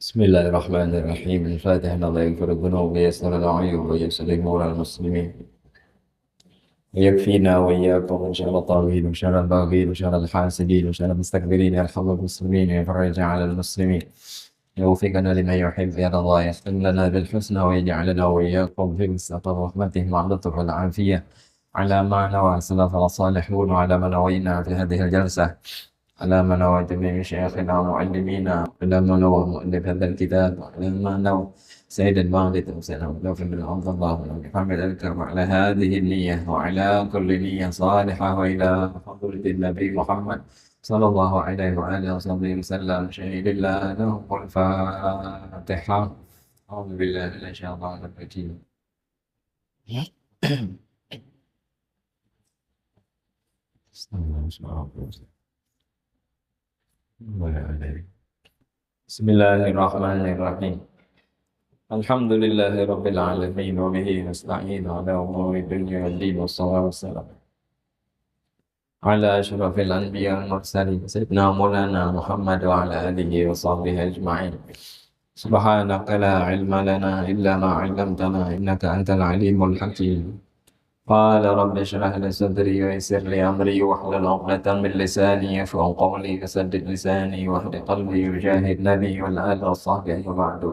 بسم الله الرحمن الرحيم. الفاتح. الله يغفر الذنوب ويسر العيوب ويسر أمور المسلمين ويكفينا وإياكم من شر الطاغين وشر الباغين وشر الحاسدين وشر المستكبرين. يرحم المسلمين ويفرج على المسلمين، يوفقنا لما يحب يا الله، يختم لنا بالحسنى ويجعلنا وإياكم في وسط رحمته مع اللطف والعافية على ما نوى سلف الصالحون وعلى ما نوينا في هذه الجلسة، على ما نوى جميع مشايخنا ومعلمينا، على ما نوى مؤلف هذا الكتاب، على ما نوى سيد الوالد وسيدنا ولو بن عبد الله بن محمد الكرم، على هذه النية وعلى كل نية صالحة، وإلى حضرة النبي محمد صلى الله عليه وآله وصحبه وسلم. شهيد الله له الفاتحة. أعوذ بالله من الشيطان الرجيم. بسم الله الرحمن الرحيم. الحمد لله رب العالمين وبه نستعين على أمور الدنيا والدين، والصلاة والسلام على أشرف الأنبياء والمرسلين سيدنا مولانا محمد وعلى آله وصحبه أجمعين. سبحانك لا علم لنا إلا ما علمتنا إنك أنت العليم الحكيم. قال رب اشرح لي صدري ويسر لي أمري واحلل عقدة من لساني يفقهوا قولي وسدد لساني واهد قلبي وجاهد نبي والآل وصحبه وبعد.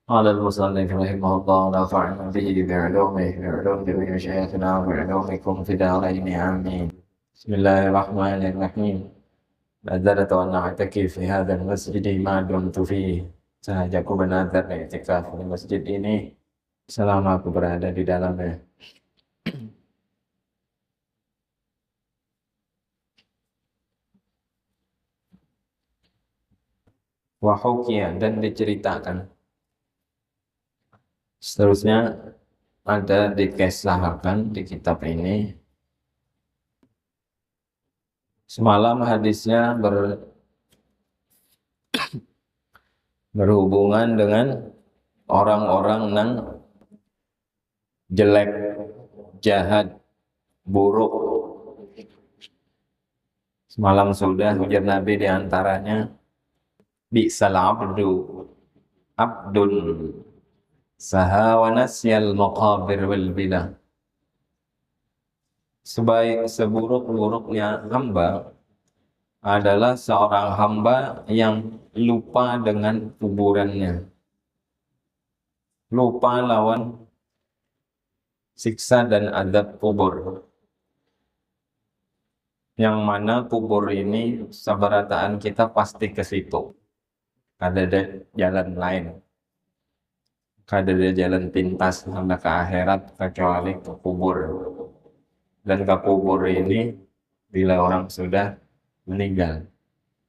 قال المصنف رحمه الله: نفعنا به بعلومه بعلوم مشايخنا وعلومكم في دارين آمين. بسم الله الرحمن الرحيم. نذرت أن أعتكف في هذا المسجد ما دمت فيه. Sahaja aku bernazar iktikaf di masjid ini selama aku berada di dalamnya. Wahukia, dan diceritakan. Seterusnya ada dikisahkan di kitab ini. Semalam hadisnya berhubungan dengan orang-orang yang jelek, jahat, buruk. Semalam sudah ujar Nabi diantaranya bi'sal abdun saha wa nasyal maqabir wal bilah. Seburuk-buruknya hamba adalah seorang hamba yang lupa dengan kuburannya, lupa lawan siksa dan adab kubur, yang mana kubur ini seberataan kita pasti ke situ. Kada ada jalan lain, kada ada jalan pintas sampai ke akhirat kecuali ke kubur. Dan ke kubur ini bila orang sudah meninggal,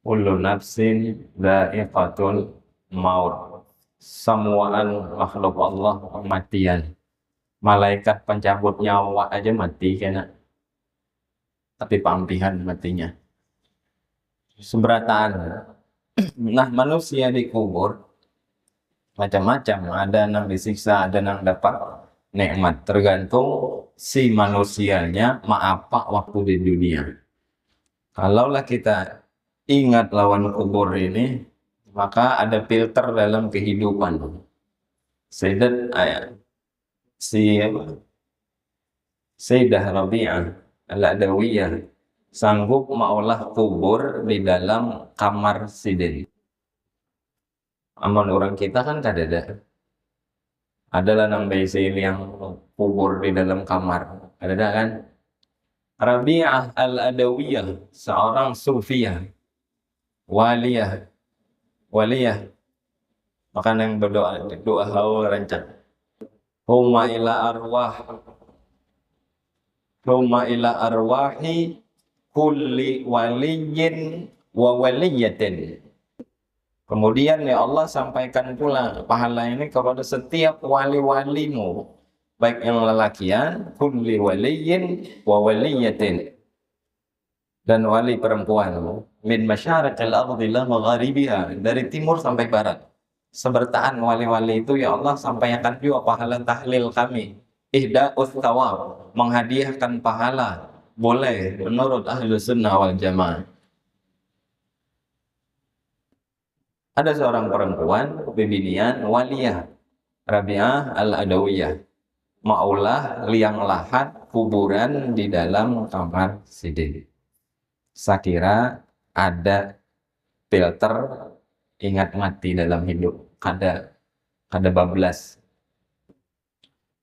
kullu nafsin dha'iqatul maut, semuaan makhluk Allah kematian. Malaikat pencabut nyawa aja mati kena, tapi pampihan matinya seberataan. Nah, manusia di kubur macam-macam, ada yang disiksa, ada yang dapat nikmat, tergantung si manusianya apa waktu di dunia. Kalaulah kita ingat lawan kubur ini, maka ada filter dalam kehidupan. Sayyidah Rabi'ah Al-Adawiyah sanggup maulah kubur di dalam kamar siden. Aman orang kita kan kadada. Adalah nang ini yang kubur di dalam kamar. Ada kan? Rabi'ah Al-Adawiyah, seorang sufiyah, waliyah. Maka yang berdoa haul rancak. Huma ila arwahi kulli waliyin wa waliyatin. Kemudian ya Allah sampaikan pula pahala ini kepada setiap wali-walimu, baik yang lelakian, kulli waliyin wa waliyatin, dan wali perempuan, min masyariqil ardi ila magharibiha, dari timur sampai barat. Sebertaan wali-wali itu ya Allah sampaikan juga pahala tahlil kami, ihda'us thawab, menghadiahkan pahala, boleh menurut ahlu sunnah wal jamaah. Ada seorang perempuan bebinian waliyah Rabi'ah al-Adawiyah maulah liang lahat kuburan di dalam kamar Sidin. Sakira ada filter ingat mati dalam hidup, kada bablas.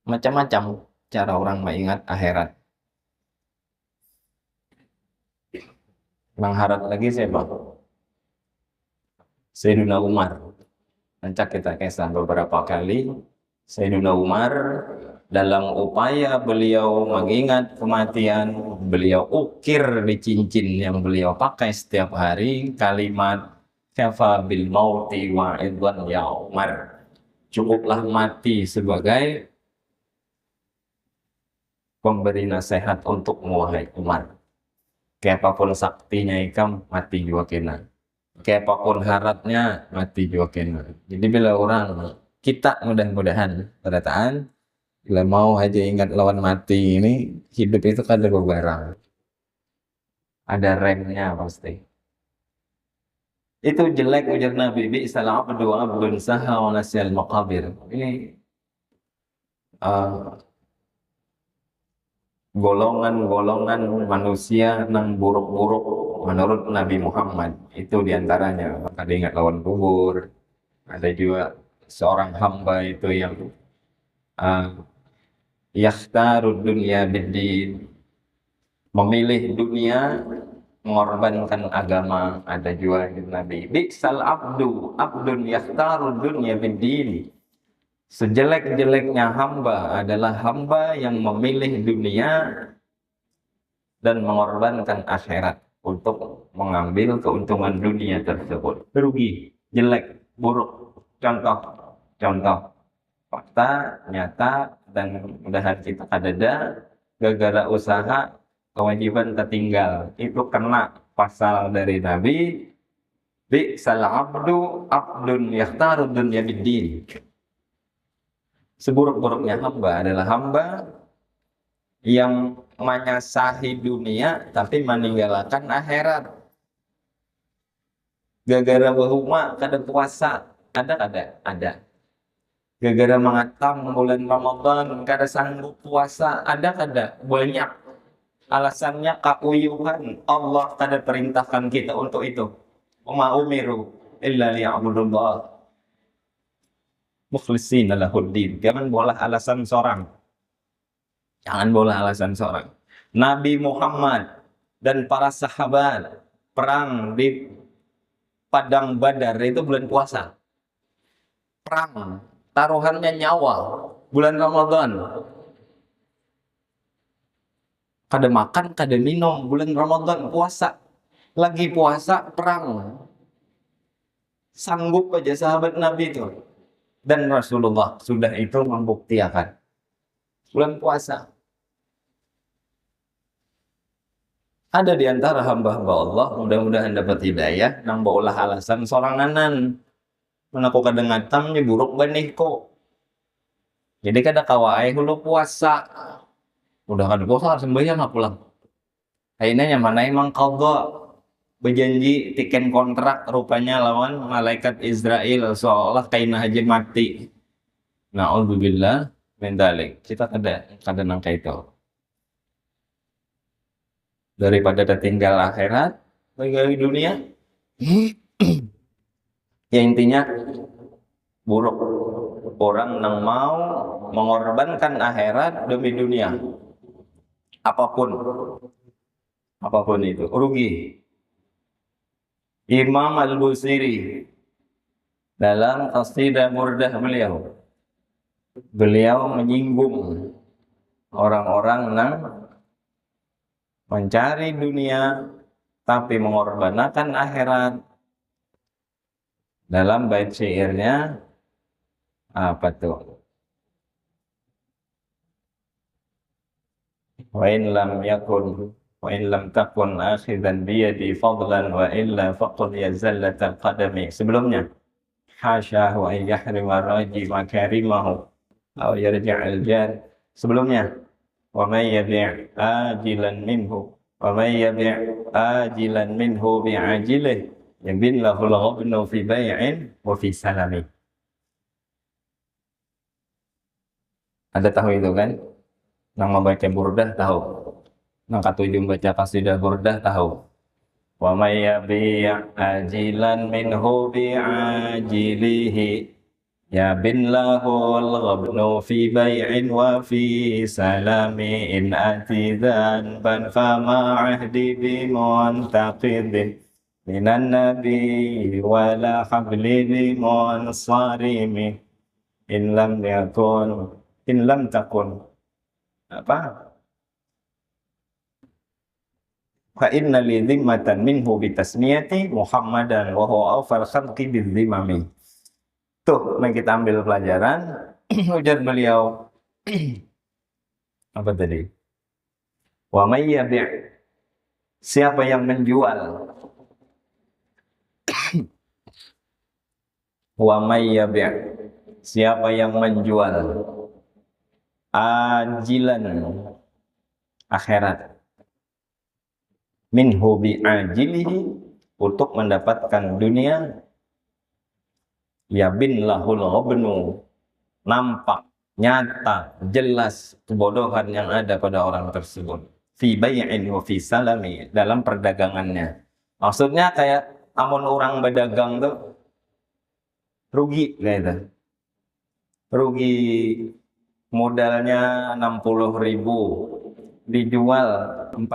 Macam-macam cara orang mengingat akhirat. Mengharap lagi siapa? Sayyidina Umar. Ancak kita kisah beberapa kali. Sayyidina Umar dalam upaya beliau mengingat kematian, beliau ukir di cincin yang beliau pakai setiap hari kalimat kafa bil mauti wa'idwan ya Umar. Cukuplah mati sebagai pemberi nasihat untukmu wahai Umar. Kaipapun saktinya ikam mati juga kena. Kaipapun haratnya mati juga kena. Jadi bila orang kita mudah-mudahan perkataan bila mau aja ingat lawan mati ini, hidup itu kan ada beberapa. Ada remnya pasti. Itu jelek ujar Nabi, bi'sal abdu abdun saha wa nasyal maqabir. Ini golongan-golongan manusia nang buruk-buruk menurut Nabi Muhammad. Itu diantaranya maka ingat lawan kubur. Ada juga seorang hamba itu yang yakhtarud dunya biddin, memilih dunia mengorbankan agama. Ada juga Nabi bi'sal abdu abdun yakhtarud dunya biddin. Sejelek-jeleknya hamba adalah hamba yang memilih dunia dan mengorbankan akhirat untuk mengambil keuntungan dunia tersebut. Rugi, jelek, buruk. Contoh fakta, nyata, dan mudahan kita kadada gara-gara usaha kewajiban tertinggal. Itu kena pasal dari Nabi bi'sal abdu abdun yakhtarud dunya biddin. Seburuk-buruknya hamba adalah hamba yang menyasahi dunia tapi meninggalkan akhirat. Gara-gara bahuma kada puasa, ada. Gara-gara mengatam bulan Ramadan kada sanggup puasa, ada. Banyak alasannya keuyuhan. Allah kada perintahkan kita untuk itu. Wa umiru illa liya'budullah mukhlishina lahuddin. Jangan bolah alasan seorang. Nabi Muhammad dan para sahabat perang di Padang Badar itu bulan puasa. Perang, taruhannya nyawa, bulan Ramadan. Kada makan, kada minum, bulan Ramadan puasa. Lagi puasa, perang. Sanggup aja sahabat Nabi itu. Dan Rasulullah sudah itu membuktikan bulan puasa. Ada di antara hamba-hamba Allah mudah-mudahan dapat hidayah nang baulah alasan soranganan menaku kadang ngatam ni buruk banih ko. Jadi kada kawai hulu puasa. Udah kada puasa sembahyang pulang. Akhirnya mana emang qadha berjanji tiket kontrak rupanya lawan malaikat Israel seolah kaina haji mati. Na'udzubillah min dzalik. Kita kada nangka itu. Daripada tertinggal akhirat bagi dunia. Ya intinya buruk orang yang mau mengorbankan akhirat demi dunia. Apapun itu rugi. Imam Al-Busiri dalam qasidah murdah beliau menyinggung orang-orang yang mencari dunia tapi mengorbankan akhirat. Dalam bait syairnya apa tuh? Wa in lam takun akhidan biyadi fadlan wa illa faqul ya zallatal qadami. Sebelumnya hasya wa yahrima raji makarimahu aw yarja'al jar. Sebelumnya wa may yabi' ajilan minhu bi'ajilih Yabin lahul ghabnu fi bai'in wa fi salami. Ada tahu itu kan? Nang membaca burdah tahu. Nang katujuh baca qasidah burdah tahu. Wa may yabi' ajilan minhu bi'ajilihi ya bin lahul ghabnu fi bai'in wa fi salami in atidan ban fama ahdi bi muntaqidin minan nabi wala habli bi munsarimi in lam takun apa fa inna li dhimmatan minhu bitasmiyati Muhammadan wa huwa awfal khalqi bidzimami. Tuh, yang kita ambil pelajaran. Ujar beliau apa tadi? Wa may yabi', siapa yang menjual, wa may yabi', siapa yang menjual ajilan, akhirat, minhu bi'ajilihi, untuk mendapatkan dunia, ya bin lahul ghabnu, nampak, nyata, jelas kebodohan yang ada pada orang tersebut. Fi bai'in wa fi salami, dalam perdagangannya. Maksudnya kayak amun orang berdagang tuh rugi gitu. Rugi modalnya 60.000, dijual 40,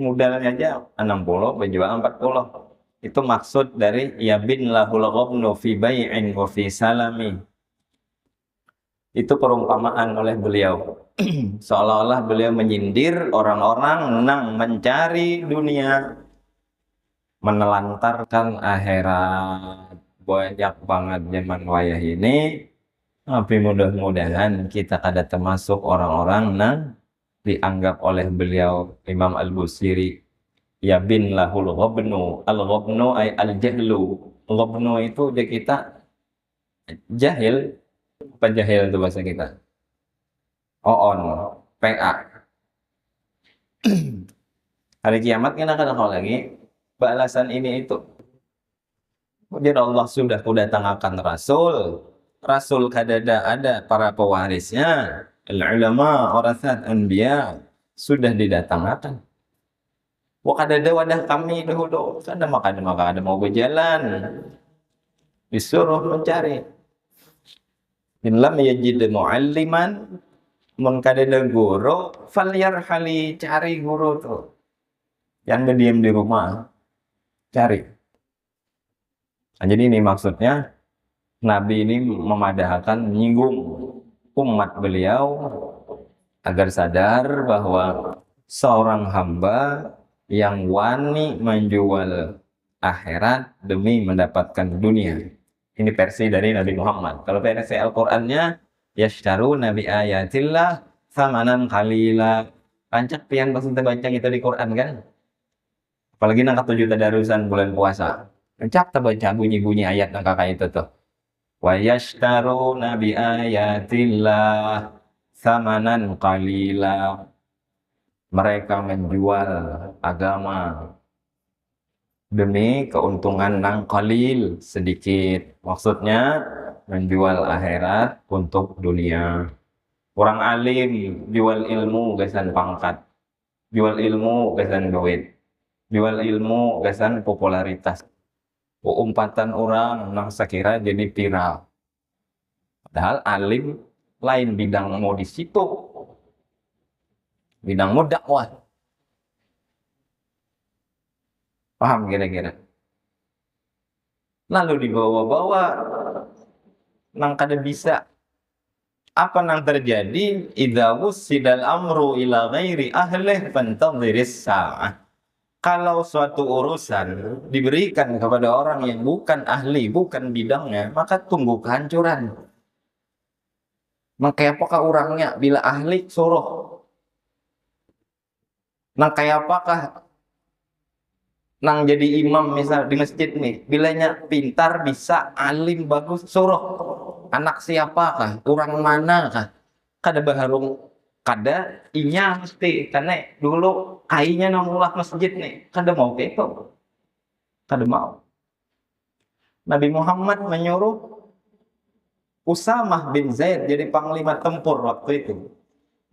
modalnya aja 60, dijual 40. Itu maksud dari ya bin lahul ghabnu fi bai'in wa fi salami. Itu perumpamaan oleh beliau. Seolah-olah beliau menyindir orang-orang yang mencari dunia, menelantarkan akhirat. Banyak banget zaman wayah ini. Tapi mudah-mudahan kita kada termasuk orang-orang yang dianggap oleh beliau Imam Al-Busiri ya bin lahul ghabnu. Al-ghabnu ay al-jahlu. Ghabnu itu dia kita jahil. Apa jahil itu bahasa kita? Oon, PA. Hari kiamat kan akan ada lagi balasan ini itu. Kemudian Allah sudah datangkan Rasul. Rasul kadada ada para pewarisnya. Al-ulama warasat anbiya sudah didatangkan. Wa kadada wadah kami dahulu. Maka ada mau berjalan. Disuruh mencari. In lam yajid mu'alliman, mengkadada guru, falyarhali, cari guru tuh. Yang diam di rumah, cari. Nah, jadi ini maksudnya Nabi ini memadahkan, menyinggung umat beliau agar sadar bahwa seorang hamba yang wani menjual akhirat demi mendapatkan dunia. Ini versi dari Nabi Muhammad. Kalau versi Al-Qur'annya yashtaru nabi ayatillah samanan qalila. Pancak pian pas kita baca kita di Quran kan. Apalagi nang 7 tadarusan bulan puasa. Pancak kita baca bunyi-bunyi ayat nang kakak itu tuh. Wa yashtaru nabi ayatillah samanan qalila. Mereka menjual agama demi keuntungan nang qalil, sedikit. Maksudnya menjual akhirat untuk dunia. Orang alim jual ilmu gasan pangkat, jual ilmu gasan duit, jual ilmu gasan popularitas. Umpatan orang nang sakira jadi viral. Padahal alim lain bidang mau di situ, bidang mau dakwah. Paham kira-kira? Lalu dibawa-bawa nang kada bisa. Apa nang terjadi? Idza wussidal amru ila ghairi ahlih fantadhiris sa'ah. Kalau suatu urusan diberikan kepada orang yang bukan ahli, bukan bidangnya, maka tunggu kehancuran. Maka apakah orangnya bila ahli suruh? Nang kayak apakah nang jadi imam misal di masjid nih, bilanya pintar, bisa, alim, bagus, suruh. Anak siapakah? Orang manakah? Kada baharung, kada inya mesti, karena dulu kainya nang ulah masjid nih, kada mau gitu. kada mau. Nabi Muhammad menyuruh Usamah bin Zaid jadi panglima tempur waktu itu.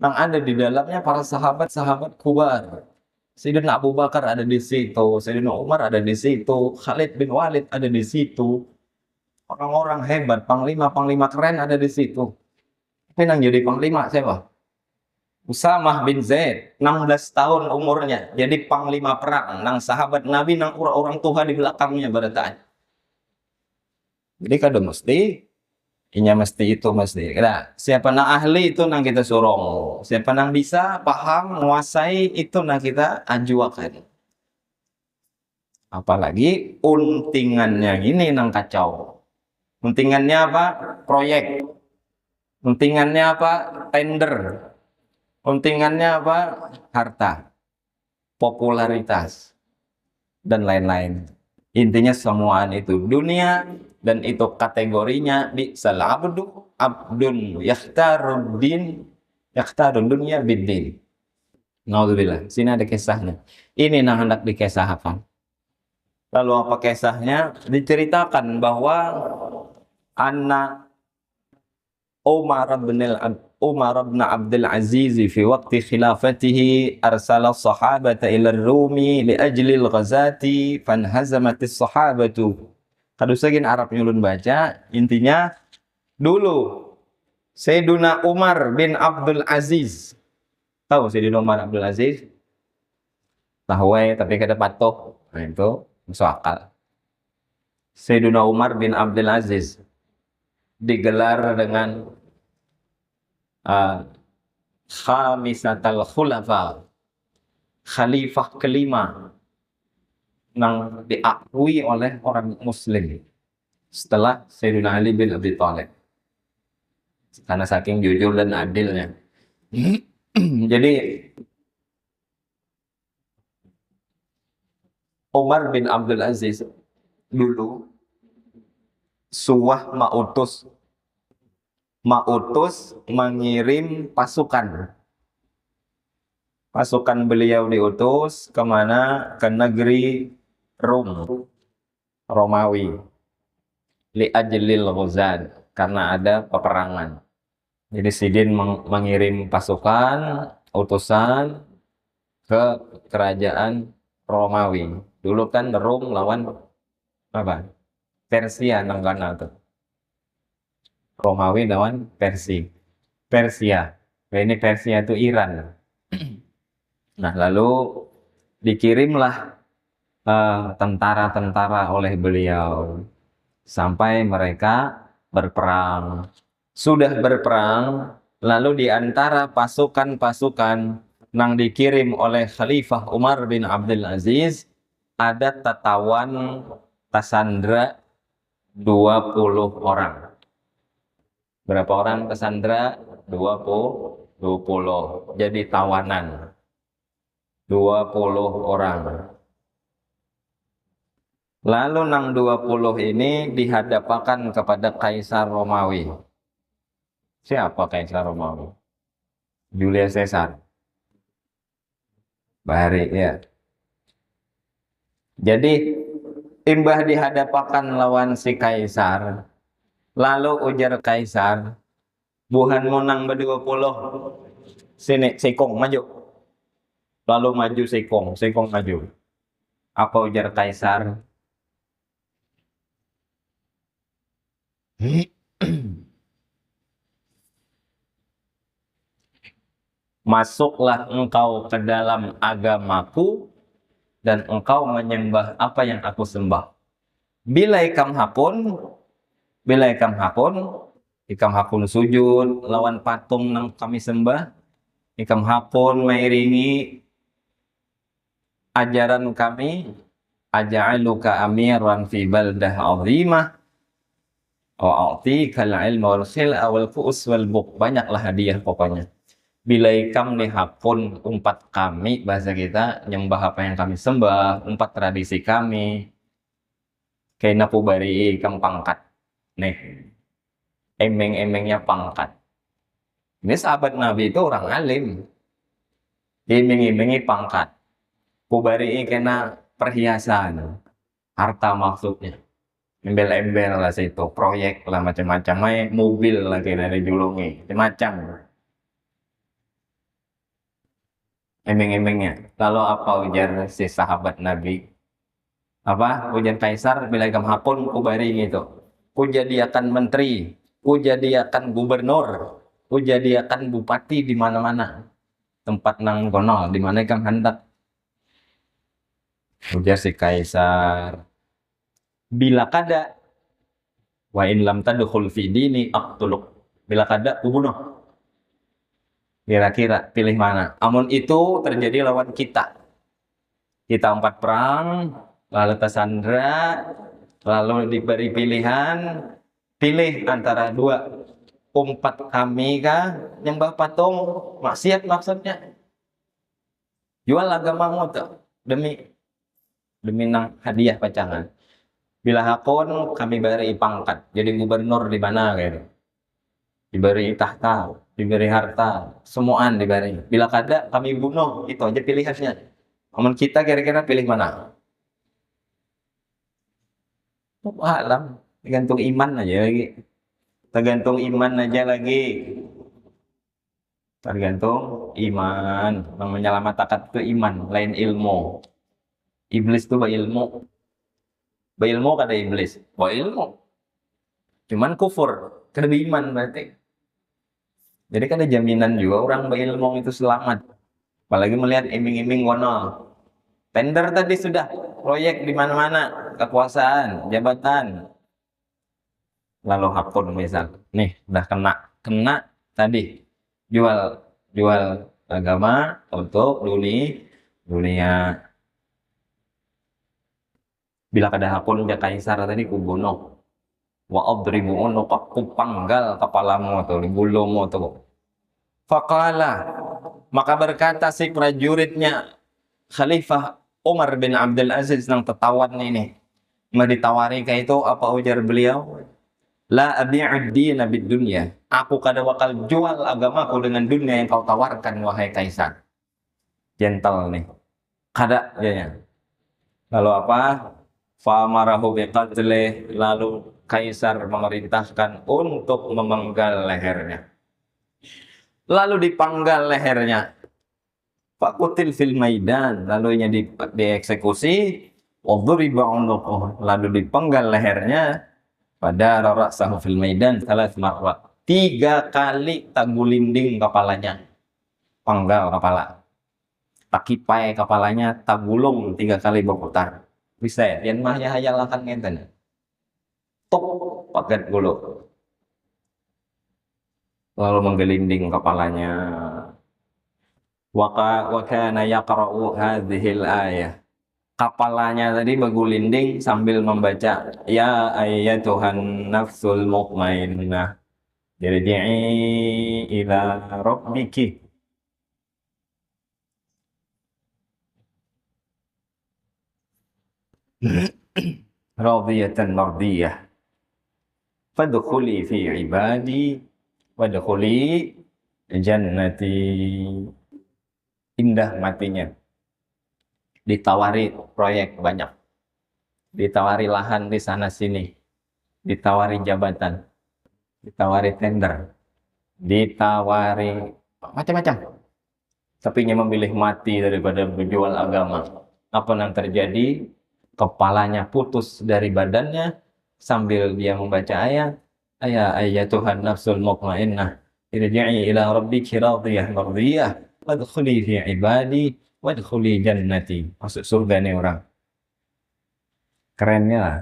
Yang ada di dalamnya para sahabat-sahabat kubar. Sayyidina Abu Bakar ada di situ, Sayyidina Umar ada di situ, Khalid bin Walid ada di situ. Orang-orang hebat, panglima-panglima keren ada di situ. Tapi yang jadi panglima siapa? Usamah bin Zaid, 16 tahun umurnya, jadi panglima perang. Nang sahabat Nabi, nang orang-orang tua di belakangnya berataan. Jadi kada mesti, inya mesti itu mesti. Nah, siapa nang ahli itu nang kita suruh. Siapa nang bisa paham, menguasai itu nang kita ajuakan. Apalagi untingannya ini nang kacau. Untingannya apa? Proyek. Untingannya apa? Tender. Untingannya apa? Harta. Popularitas. Dan lain-lain. Intinya semuaan itu dunia, dan itu kategorinya bi'sal abdun yakhtarud dunya biddin. Naudzubillah. Sini ada kisahnya. Ini yang hendak dikisahkan. Lalu apa kisahnya? Diceritakan bahwa anna Umar bin Abdul Aziz fi waqti khilafatihi arsala sahabata ila Rumi li ajli al-ghazati fanhazamatis sahabatu. Kadusagin Arab nyulun baca, intinya dulu Sayyiduna Umar bin Abdul Aziz. Tahu Sayyiduna Umar Abdul Aziz? Tahu tapi kada patuh. Nah, itu masuk akal. Sayyiduna Umar bin Abdul Aziz digelar dengan Khamisatal Khulafa, khalifah kelima yang diakui oleh orang muslim setelah Sayyidina Ali bin Abi Thalib, karena saking jujur dan adilnya. Jadi Umar bin Abdul Aziz dulu suah mautus mengirim pasukan beliau diutus kemana? Ke negeri Romawi li ajlil ghuzan, karena ada peperangan. Jadi Sidin mengirim pasukan utusan ke kerajaan Romawi. Dulu kan Rom lawan apa? Persia nanggana tuh. Romawi lawan Persia. Nah, ini Persia itu Iran. Nah, lalu dikirimlah tentara-tentara oleh beliau sampai mereka berperang. Sudah berperang, lalu di antara pasukan-pasukan yang dikirim oleh Khalifah Umar bin Abdul Aziz ada tatawan tasandra 20 orang. Berapa orang tasandra? 20. Jadi tawanan 20 orang. Lalu nang 20 ini dihadapkan kepada Kaisar Romawi. Siapa Kaisar Romawi? Julius Caesar. Baik ya. Jadi imbah dihadapkan lawan si Kaisar. Lalu ujar Kaisar, buhan monang ber-20. Sini, Sikong maju. Lalu maju Sikong maju. Apa ujar Kaisar? Masuklah engkau ke dalam agamaku dan engkau menyembah apa yang aku sembah. Bila ikam hakun sujud lawan patung yang kami sembah, ikam hakun mairingi ajaran kami, aja'aluka amiran fi baldah azimah wa a'tikal ilma wal khil'a wal fu'us wal buk. Banyaklah hadiah pokoknya. Bila ikam nih hakun umpat kami, bahasa kita nyembah apa yang kami sembah, umpat tradisi kami, kayaknya aku bari ikam pangkat nih, emeng-emengnya pangkat. Ini sahabat Nabi itu orang alim, iming-imingi pangkat, kubari kena perhiasan, harta maksudnya. Embel-embel lah situ, proyek lah macam-macam, mobil lagi dari julungi, macam-macam. Emeng-emengnya. Lalu apa ujar si sahabat Nabi? Apa ujar Kaisar bila kam hakun ku baring itu. Ku jadi akan menteri, ku jadi akan gubernur, ku jadi akan bupati di mana-mana. Tempat nang kono di mana kang hendak. Ujar si Kaisar. Bila kada wa in lam tadkhul fi dini aqtuluk. Bila kada ku bunuh. Kira-kira pilih mana? Amun itu terjadi lawan kita. Kita 4 perang, lalu tersandra, lalu diberi pilihan, pilih antara 2. Umpat kami kah nyembah patung, maksiat maksudnya. Jual agamamu tuh demi nang hadiah pacangan. Bila hakun kami beri pangkat jadi gubernur di mana gitu. Diberi tahta, diberi harta, semuaan diberi. Bila kada kami bunuh, itu aja pilihannya. Amun kita kira-kira pilih mana? Alam, tergantung iman aja lagi. Tergantung iman aja lagi. Tergantung iman. Yang menyelamatkan itu iman, lain ilmu. Iblis itu berilmu. Berilmu kada iblis. Berilmu. Cuman kufur, kada iman berarti. Jadi kan ada jaminan juga orang berilmu itu selamat. Apalagi melihat iming-iming kono. Tender tadi sudah, proyek di mana-mana, kekuasaan, jabatan. Lalu hakun misal, nih udah kena tadi jual agama untuk dunia. Bila kada hakun ja Kaisar tadi ku bunuh. Wa adribu unuqa, ku panggal kepalamu atau bulumu tuh. Faqala, maka berkata si prajuritnya Khalifah Umar bin Abdul Aziz yang tertawan ini. Mau ditawari kayak itu apa ujar beliau? La abi'ud dina bid dunya. Aku kada bakal jual agamaku dengan dunia yang kau tawarkan wahai Kaisar. Gentle nih. Kada ya. Lalu apa? Fa marahu biqatlih, lalu Kaisar memerintahkan untuk memenggal lehernya. Lalu dipanggal lehernya. Fakutil fil maidan, lalu dieksekusi. Wadhuriba unuquh, lalu dipenggal lehernya. Pada ra'sahu fil maidan 3 marrat. 3 kali tagulinding kepalanya. Penggal kepala. Takipai kepalanya, tagulung 3 kali berputar. Bisa ya? Yan mah ya hayalakan ngenten. Tok paket gulu. Lalu menggelinding kepalanya. Wa kana yaqra'u hadhil ayah. Kepalanya tadi begulinding sambil membaca ya ayyatuhan nafsul mutmainnah irji'i ila rabbiki radiyatan mardiyah fadkhuli fi ibadi wadkhuli jannati. Indah matinya. Ditawari proyek banyak, ditawari lahan di sana sini, ditawari jabatan, ditawari tender, ditawari macam-macam. Tapi dia memilih mati daripada menjual agama. Apa yang terjadi? Kepalanya putus dari badannya sambil dia membaca ayat, ayat Tuhan nafsul mutmainnah irji'i ila rabbiki radiyah mardiyah wadkhuli fi ibadi wadkhuli jannati. Masuk surga nih orang. Kerennya lah.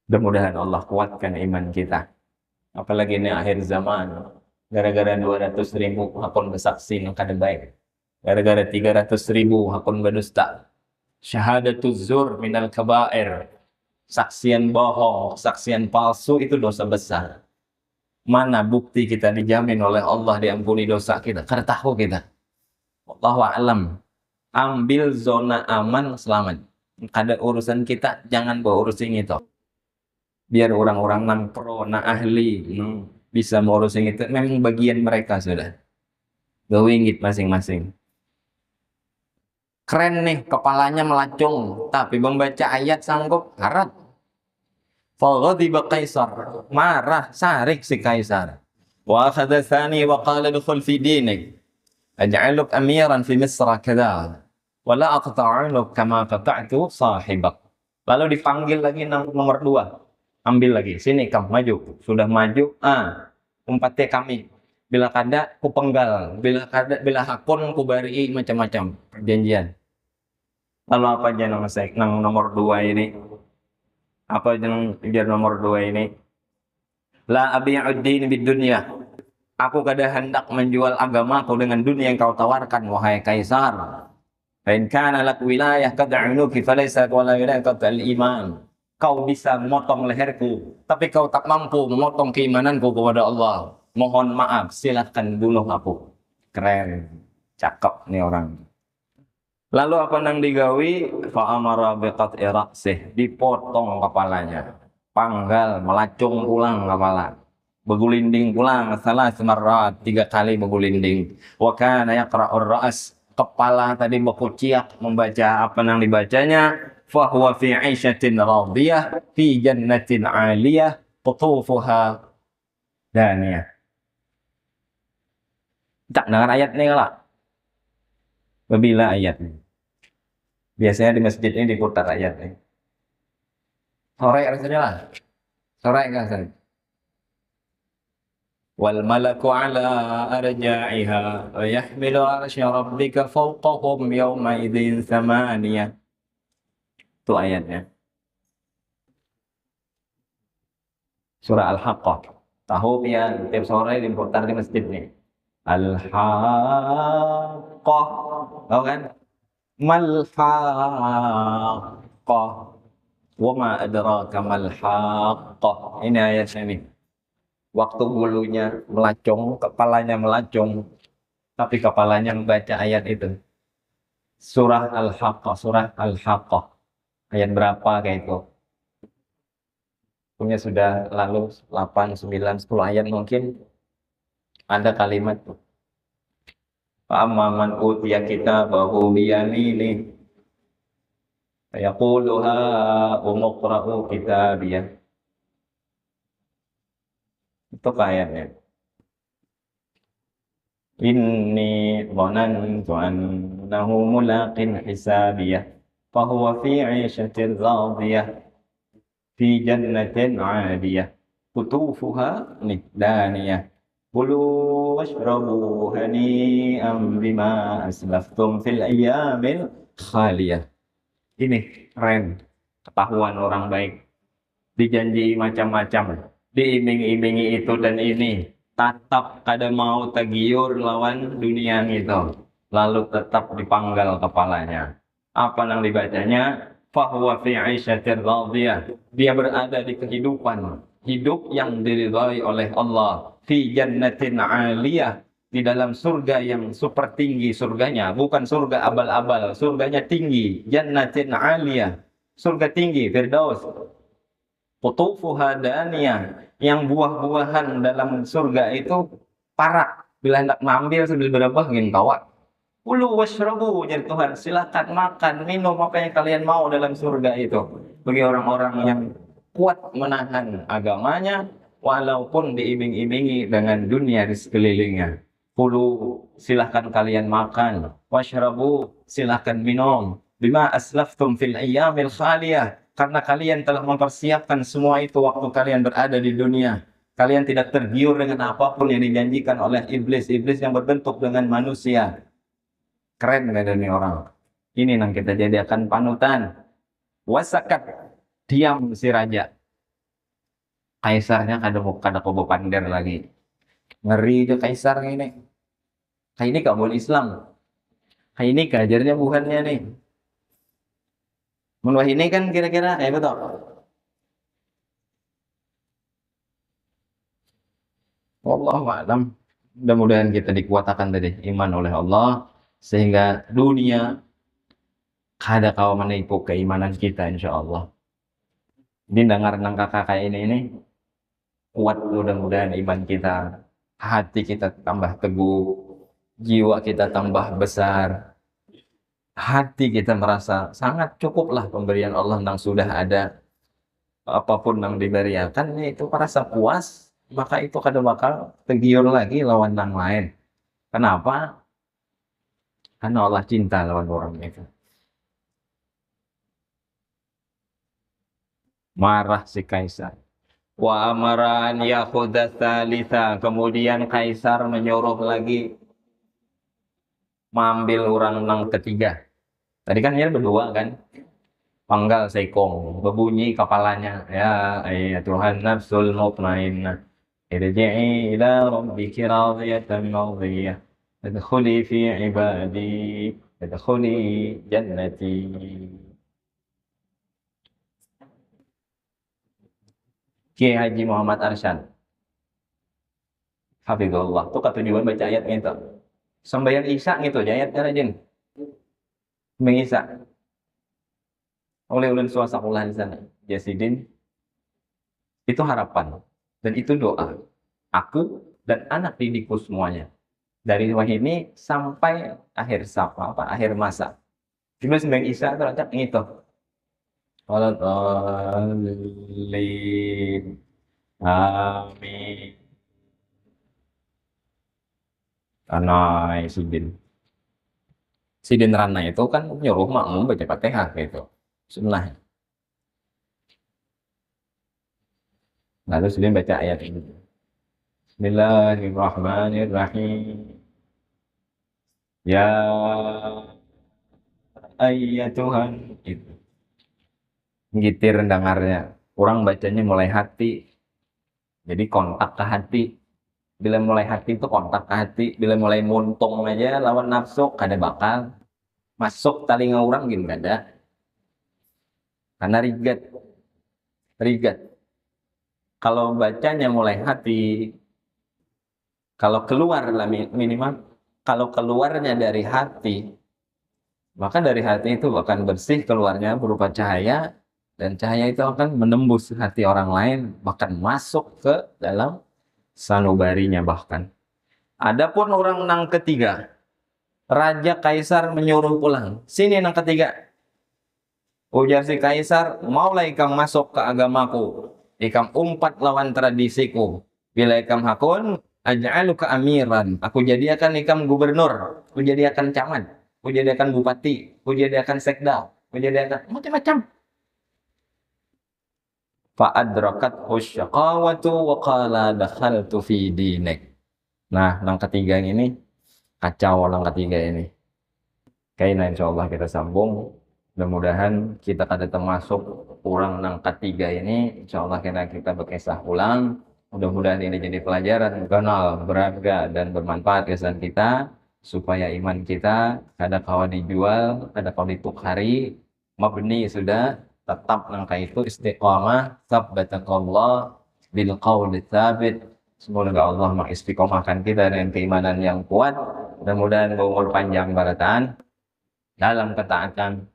Mudah-mudahan Allah kuatkan iman kita. Apalagi ini akhir zaman. Gara-gara 200.000 hakun bersaksi yang kada baik. Gara-gara 300.000 hakun berdusta. Syahadatuz zur minal kabair. Saksian bohong, saksian palsu itu dosa besar. Mana bukti kita dijamin oleh Allah diampuni dosa kita? Kada tahu kita. Wallahu a'lam. Ambil zona aman selamat. Kada urusan kita, jangan bawa urusin itu. Biar orang-orang nan pro, na ahli bisa mengurusin itu. Memang bagian mereka sudah. Gawingit masing-masing. Keren nih, kepalanya melacung, tapi membaca ayat sanggup, harat. Faghadiba Kaisar, marah, sarik si Kaisar. Wa akhadha thani wa qala dukhul fi dinik. Aj'aluk amiran fi Misra kadza. Wa la aqta'unuk kama qata'tu sahibak. Lalu dipanggil lagi nomor dua. Ambil lagi, sini kamu maju. Sudah maju, umpatnya kami. Bila kada ku penggal, bila hakun ku bari macam-macam perjanjian. Lalu apa aja nomor dua ini? Apa yang nomor dua ini? La abi'uddin bid dunya. Aku kada hendak menjual agamaku dengan dunia yang kau tawarkan, wahai Kaisar. Fa in kana lak wilayah kad'unuki falaysa wala wilayah qat'al iman. Kau bisa memotong leherku, tapi kau tak mampu memotong keimananku kepada Allah. Mohon maaf, silakan bunuh aku. Keren, cakep nih orang. Lalu apa nang digawi? Fa amara biqat'i ra'sih, dipotong kepalanya. Panggal, melacung pulang kepala. Begulinding pulang salah semarrat, 3 kali begulinding. Wa kana yaqra'ur ra's, kepala tadi berkuciak membaca apa nang dibacanya. Fa huwa fi 'aisyatin radiyah fi jannatin 'aliyah qutufuha daniyah. Tak dengar ayat ini lah. Bila ayat ini. Biasanya di masjid ini diputar ayat ini. Sore rasanya lah. Sore kan saya. Wal malaku ala arja'iha wa yahmilu arsya rabbika fawqahum yawma idzin thamaniyah. Itu ayatnya. Surah Al-Haqqah. Tahu ya, tiap sore diputar di masjid nih. Al-Haqqah. Tahu kan? Mal haqqah wa ma adraka mal haqqah. Ini ayatnya nih. Waktu bulunya melacung, kepalanya melacung, tapi kepalanya membaca ayat itu. Surah Al-Haqqah. Ayat berapa kayak itu? Punya sudah lalu 8, 9, 10 ayat mungkin. Ada kalimat tuh. Fa'amma man utiya kitabahu biyamini fayaqulu ha'umqra'u kitabiyah. Itu ayatnya. Inni dhanantu annahu mulaqin hisabiyah fahuwa fi 'ishatin radiyah fi jannatin 'aliyah qutufuha daniyah. Kulu washrabu hani'an bima aslaftum fil ayyamil khaliyah. Ini keren, ketahuan orang baik. Dijanji macam-macam, diiming-imingi itu dan ini, tetap kada mau tagiur lawan dunia itu, lalu tetap dipanggal kepalanya. Apa yang dibacanya? Fahuwa fi 'isyatir radiyah. Dia berada di kehidupan, hidup yang diridhai oleh Allah. Fi jannatin 'aliyah, di dalam surga yang super tinggi surganya, bukan surga abal-abal, surganya tinggi, jannatin 'aliyah, surga tinggi, Firdaus. Qutufuha daniyah, yang buah-buahan dalam surga itu parak. Bila hendak mengambil sudah berapa ingin kawat. Kulu washrabu, jadi Tuhan, silakan makan, minum apa yang kalian mau dalam surga itu. Bagi orang-orang yang kuat menahan agamanya, walaupun diiming-imingi dengan dunia di sekelilingnya. Kulu, silahkan kalian makan. Washrabu, silahkan minum. Bima aslaftum fil ayyamil khaliyah, karena kalian telah mempersiapkan semua itu waktu kalian berada di dunia. Kalian tidak tergiur dengan apapun yang dijanjikan oleh iblis-iblis yang berbentuk dengan manusia. Keren gak ada nih orang. Ini yang kita jadikan panutan. Wasakat, diam si raja. Kaisarnya kada kobo pander lagi. Ngeri itu kaisar ini. Kayak ini gak boleh Islam. Kayak ini keajarnya bukannya nih. Menurut ini kan kira-kira kayak betul. Wallahu a'lam. Mudah-mudahan kita dikuatkan tadi iman oleh Allah sehingga dunia kada kau menipu keimanan kita insyaallah. Ini dengar nang kakak kayak ini kuat, mudah-mudahan iman kita, hati kita tambah teguh, jiwa kita tambah besar. hati kita merasa sangat cukuplah pemberian Allah yang sudah ada, apapun yang diberikan itu merasa puas, maka itu kada bakal tergiur lagi lawan yang lain. Kenapa? Karena Allah cinta lawan orang itu. Marah si Kaisar. Wa amara an yakhudha thalitha. Kemudian Kaisar menyuruh lagi mengambil orang yang ketiga. Tadi kan dia berdua kan, panggal seikong, berbunyi kepalanya, ya Tuhan nafsul mutmainnah, irji'i ila rabbiki radiyatan mardiyah, adkhuli fi ibadi, adkhuli jannati. Kiai Haji Muhammad Arsyad Hafizullah tuh ketujuan baca ayat gitu. Sembahyang Isya gitu, ayatnya rajin. Sembahyang Isya. Oleh ulun suasakulah di sana. Jasidin itu harapan dan itu doa. Aku dan anak didikku semuanya. Dari wahid ini sampai akhir akhir masa. Cuma sembahyang Isya itu acak gitu. Walat amin. Karena Sidin Rana itu kan nyuruh makmum baca Fatihah gitu. Sunnah. Lalu Sidin baca ayat ini. Bismillahirrahmanirrahim. Ya ayyatuhan itu. Gitir dengarnya. Orang bacanya mulai hati. Jadi kontak ke hati. Bila mulai hati itu kontak ke hati. Bila mulai muntung aja lawan nafsu kada bakal masuk telinga orang gitu kada. Karena rigat. Kalau bacanya mulai hati, kalau keluar lah minimal, kalau keluarnya dari hati, maka dari hati itu akan bersih, keluarnya berupa cahaya, dan cahaya itu akan menembus hati orang lain, bahkan masuk ke dalam sanubarinya bahkan. Adapun orang nang ketiga, Raja Kaisar menyuruh pulang. Sini nang ketiga. Ujar si Kaisar, maulah ikam masuk ke agamaku. Ikam umpat lawan tradisiku. Bila ikam hakun, aj'aluka amiran. Aku jadikan ikam gubernur. Aku jadikan camat. Aku jadikan bupati. Aku jadikan sekda. Aku jadikan macam-macam. Fa'adrakat husyaqawatu wa qala dakhaltu fi dinik. Nah, yang ketiga ini kacau yang ketiga ini. Kayaknya insyaallah kita sambung. Mudah-mudahan kita kada termasuk orang yang ketiga ini. Insyaallah kita berkisah ulang. Mudah-mudahan ini jadi pelajaran kenal, berharga dan bermanfaat kesan kita supaya iman kita kada kawan dijual, kada kawan ditukari, mabni sudah tetap nangka itu istiqamah, tsabbataqallah bil qauli tsabit. Semoga Allah mengistiqomahkan kita dengan keimanan yang kuat. Mudah-mudahan berumur panjang barataan dalam ketaatan,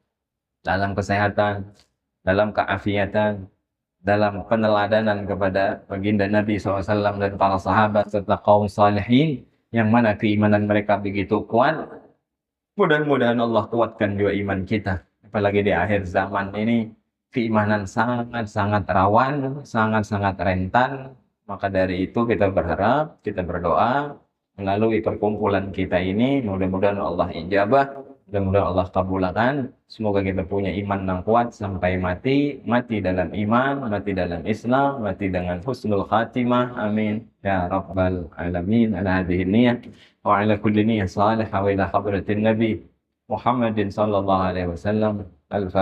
dalam kesehatan, dalam keafiatan, dalam peneladanan kepada baginda Nabi SAW dan para sahabat serta kaum salihin yang mana keimanan mereka begitu kuat. Mudah-mudahan Allah kuatkan juga iman kita. Apalagi di akhir zaman ini keimanan sangat-sangat rawan, sangat-sangat rentan. Maka dari itu kita berharap, kita berdoa melalui perkumpulan kita ini mudah-mudahan Allah ijabah. Mudah-mudahan Allah kabulkan. Semoga kita punya iman yang kuat sampai mati dalam iman, mati dalam Islam, mati dengan husnul khatimah. Amin. Ya Rabbal Alamin. Ala hadhihi niyah wa ala kulli niyah salih wa ila hadratin Nabi Muhammadin sallallahu alaihi wasallam. Al-Fatihah.